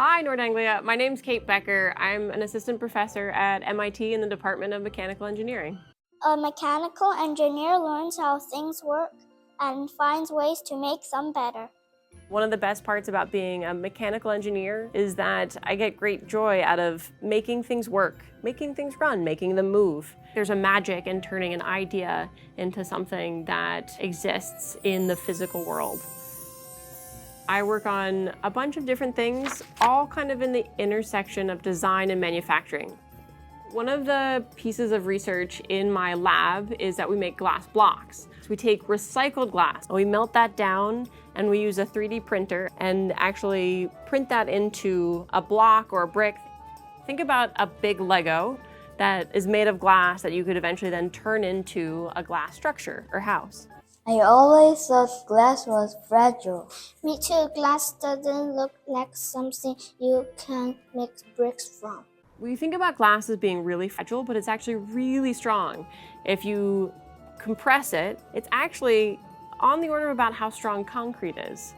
Hi, North Anglia. My name's Kate Becker. I'm an assistant professor at MIT in the Department of Mechanical Engineering. A mechanical engineer learns how things work and finds ways to make them better. One of the best parts about being a mechanical engineer is that I get great joy out of making things work, making things run, making them move. There's a magic in turning an idea into something that exists in the physical world. I work on a bunch of different things, all kind of in the intersection of design and manufacturing. One of the pieces of research in my lab is that we make glass blocks. So we take recycled glass, and we melt that down, and we use a 3D printer and actually print that into a block or a brick. Think about a big Lego that is made of glass that you could eventually then turn into a glass structure or house. I always thought glass was fragile. Me too, glass doesn't look like something you can make bricks from. We think about glass as being really fragile, but it's actually really strong. If you compress it, it's actually on the order of about how strong concrete is.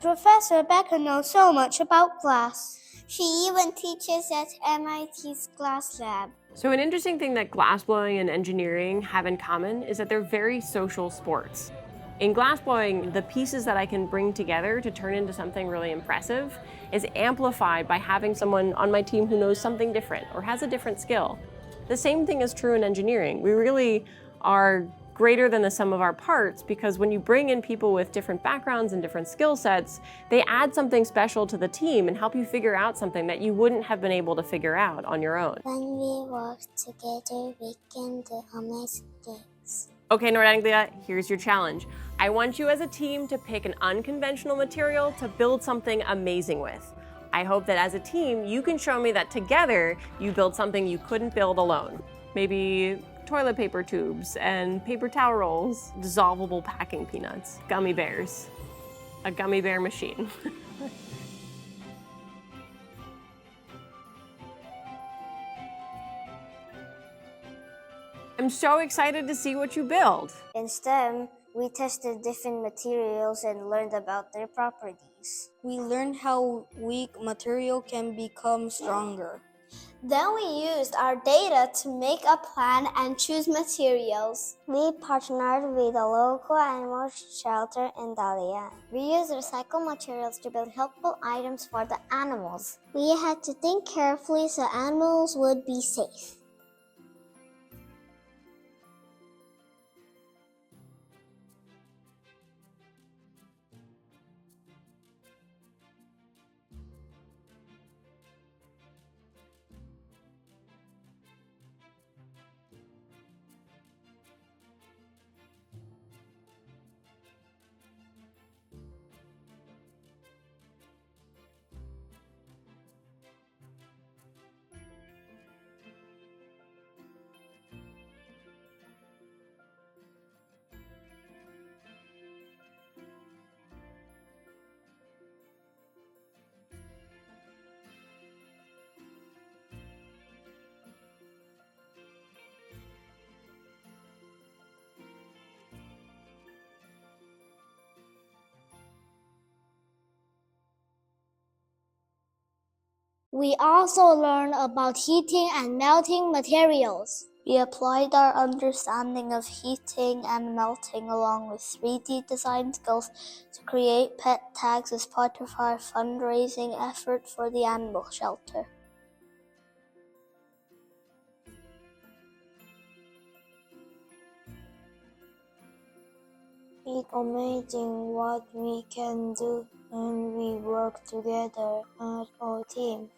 Professor Becker knows so much about glass. She even teaches at MIT's glass lab. So an interesting thing that glassblowing and engineering have in common is that they're very social sports. In glassblowing, the pieces that I can bring together to turn into something really impressive is amplified by having someone on my team who knows something different or has a different skill. The same thing is true in engineering. We really are greater than the sum of our parts because when you bring in people with different backgrounds and different skill sets, they add something special to the team and help you figure out something that you wouldn't have been able to figure out on your own. When we work together, we can do amazing things. Okay, North Anglia, here's your challenge. I want you as a team to pick an unconventional material to build something amazing with. I hope that as a team, you can show me that together you build something you couldn't build alone. Maybe toilet paper tubes and paper towel rolls, dissolvable packing peanuts, gummy bears, a gummy bear machine. I'm so excited to see what you build. In STEM, we tested different materials and learned about their properties. We learned how weak material can become stronger. Then we used our data to make a plan and choose materials. We partnered with a local animal shelter in Dalian. We used recycled materials to build helpful items for the animals. We had to think carefully so animals would be safe. We also learned about heating and melting materials. We applied our understanding of heating and melting along with 3D design skills to create pet tags as part of our fundraising effort for the animal shelter. It's amazing what we can do when we work together as a team.